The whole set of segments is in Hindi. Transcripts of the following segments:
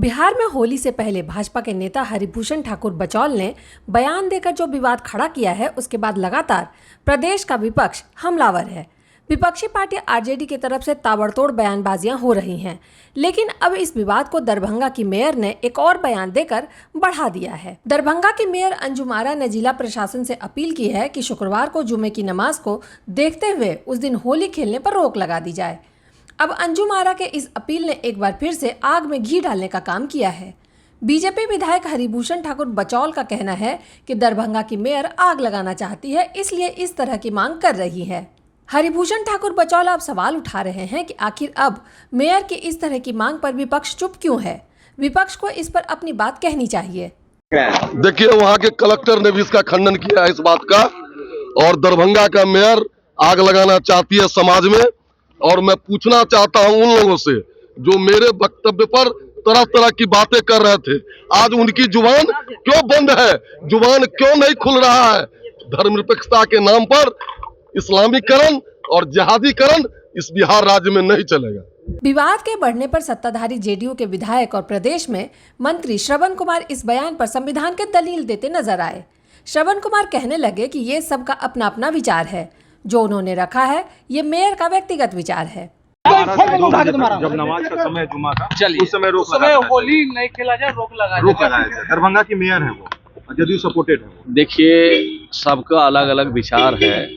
बिहार में होली से पहले भाजपा के नेता हरिभूषण ठाकुर बचौल ने बयान देकर जो विवाद खड़ा किया है, उसके बाद लगातार प्रदेश का विपक्ष हमलावर है। विपक्षी पार्टी आरजेडी की तरफ से ताबड़तोड़ बयानबाजियां हो रही हैं, लेकिन अब इस विवाद को दरभंगा की मेयर ने एक और बयान देकर बढ़ा दिया है। दरभंगा की मेयर अंजुम आरा ने जिला प्रशासन से अपील की है कि शुक्रवार को जुमे की नमाज को देखते हुए उस दिन होली खेलने पर रोक लगा दी जाए। अब अंजुम आरा के इस अपील ने एक बार फिर से आग में घी डालने का काम किया है। बीजेपी विधायक हरिभूषण ठाकुर बचौल का कहना है कि दरभंगा की मेयर आग लगाना चाहती है, इसलिए इस तरह की मांग कर रही है। हरिभूषण ठाकुर बचौल अब सवाल उठा रहे हैं कि आखिर अब मेयर की इस तरह की मांग पर विपक्ष चुप क्यों है। विपक्ष को इस पर अपनी बात कहनी चाहिए। देखिए, वहाँ के कलेक्टर ने भी इसका खंडन किया है इस बात का, और दरभंगा का मेयर आग लगाना चाहती है समाज में। और मैं पूछना चाहता हूं उन लोगों से जो मेरे वक्तव्य पर तरह तरह की बातें कर रहे थे, आज उनकी जुबान क्यों बंद है, जुबान क्यों नहीं खुल रहा है। धर्मनिरपेक्षता के नाम पर इस्लामीकरण और जिहादीकरण इस बिहार राज्य में नहीं चलेगा। विवाद के बढ़ने पर सत्ताधारी जेडीयू के विधायक और प्रदेश में मंत्री श्रवण कुमार इस बयान पर संविधान के दलील देते नजर आए। श्रवण कुमार कहने लगे कि ये सबका अपना अपना विचार है, जो उन्होंने रखा है ये मेयर का व्यक्तिगत विचार है। जब नमाज का समय जुमा था, उस समय होली नहीं खेला जाए, रोक लगाया जाए। दरभंगा की मेयर है वो, जदयू सपोर्टेड है वो। देखिए, सबका अलग अलग विचार है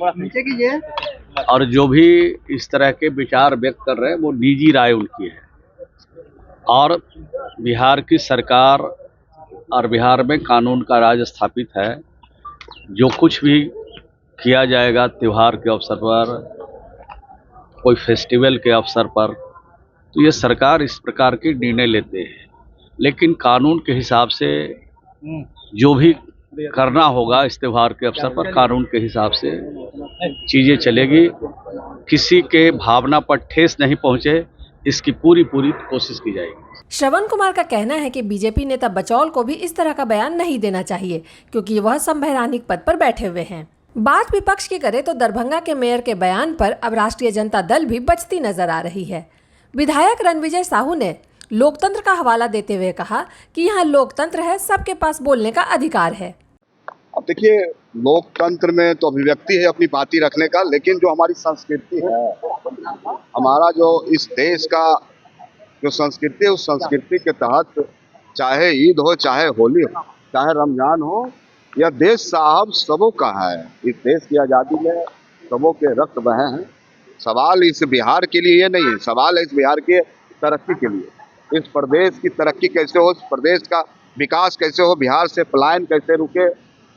और जो भी इस तरह के विचार व्यक्त कर रहे हैं वो निजी राय उनकी है। और बिहार की सरकार और बिहार में कानून का राज स्थापित है। जो कुछ भी किया जाएगा त्योहार के अवसर पर, कोई फेस्टिवल के अवसर पर, तो ये सरकार इस प्रकार के निर्णय लेते हैं। लेकिन कानून के हिसाब से जो भी करना होगा इस त्योहार के अवसर पर, कानून के हिसाब से चीज़ें चलेगी। किसी के भावना पर ठेस नहीं पहुंचे, इसकी पूरी कोशिश की जाएगी। श्रवण कुमार का कहना है कि बीजेपी नेता बचौल को भी इस तरह का बयान नहीं देना चाहिए, क्योंकि वह संवैधानिक पद पर बैठे हुए हैं। बात विपक्ष की करे तो दरभंगा के मेयर के बयान पर अब राष्ट्रीय जनता दल भी बचती नजर आ रही है। विधायक रणविजय साहू ने लोकतंत्र का हवाला देते हुए कहा कि यहाँ लोकतंत्र है, सबके पास बोलने का अधिकार है। अब देखिए, लोकतंत्र में तो अभिव्यक्ति है अपनी बातें रखने का, लेकिन जो हमारी संस्कृति है, हमारा जो इस देश का जो संस्कृति है, उस संस्कृति के तहत चाहे ईद हो, चाहे होली हो, चाहे रमजान हो, यह देश साहब सबों का है। इस देश की आज़ादी में सबों के रक्त बहे हैं। सवाल इस बिहार के लिए ये नहीं है, सवाल है इस बिहार के तरक्की के लिए। इस प्रदेश की तरक्की कैसे हो, इस प्रदेश का विकास कैसे हो, बिहार से पलायन कैसे रुके,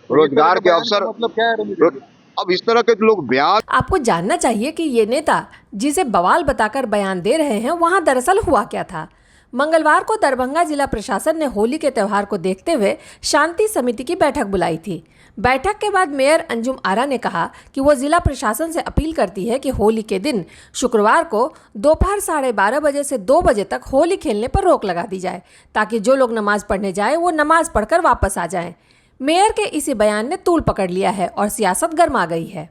रोजगार के अवसर मतलब क्या है। अब इस तरह के लोग बयान, आपको जानना चाहिए कि ये नेता जिसे बवाल बताकर बयान दे रहे हैं, वहां दरअसल हुआ क्या था। मंगलवार को दरभंगा जिला प्रशासन ने होली के त्यौहार को देखते हुए शांति समिति की बैठक बुलाई थी। बैठक के बाद मेयर अंजुम आरा ने कहा कि वो जिला प्रशासन से अपील करती है कि होली के दिन शुक्रवार को दोपहर 12:30 बजे से 2 बजे तक होली खेलने पर रोक लगा दी जाए, ताकि जो लोग नमाज पढ़ने जाए वो नमाज पढ़कर वापस आ जाएं। मेयर के इसी बयान ने तूल पकड़ लिया है और सियासत गर्मा गई है।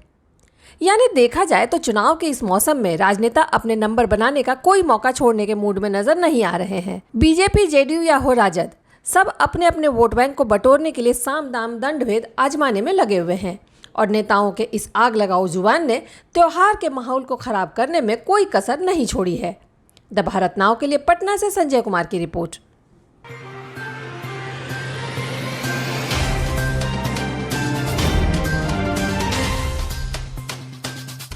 यानी देखा जाए तो चुनाव के इस मौसम में राजनेता अपने नंबर बनाने का कोई मौका छोड़ने के मूड में नजर नहीं आ रहे हैं। बीजेपी, जेडीयू या हो राजद, सब अपने अपने वोट बैंक को बटोरने के लिए साम दाम दंड भेद आजमाने में लगे हुए हैं। और नेताओं के इस आग लगाओ जुबान ने त्योहार के माहौल को खराब करने में कोई कसर नहीं छोड़ी है। द भारत नाउ के लिए पटना से संजय कुमार की रिपोर्ट।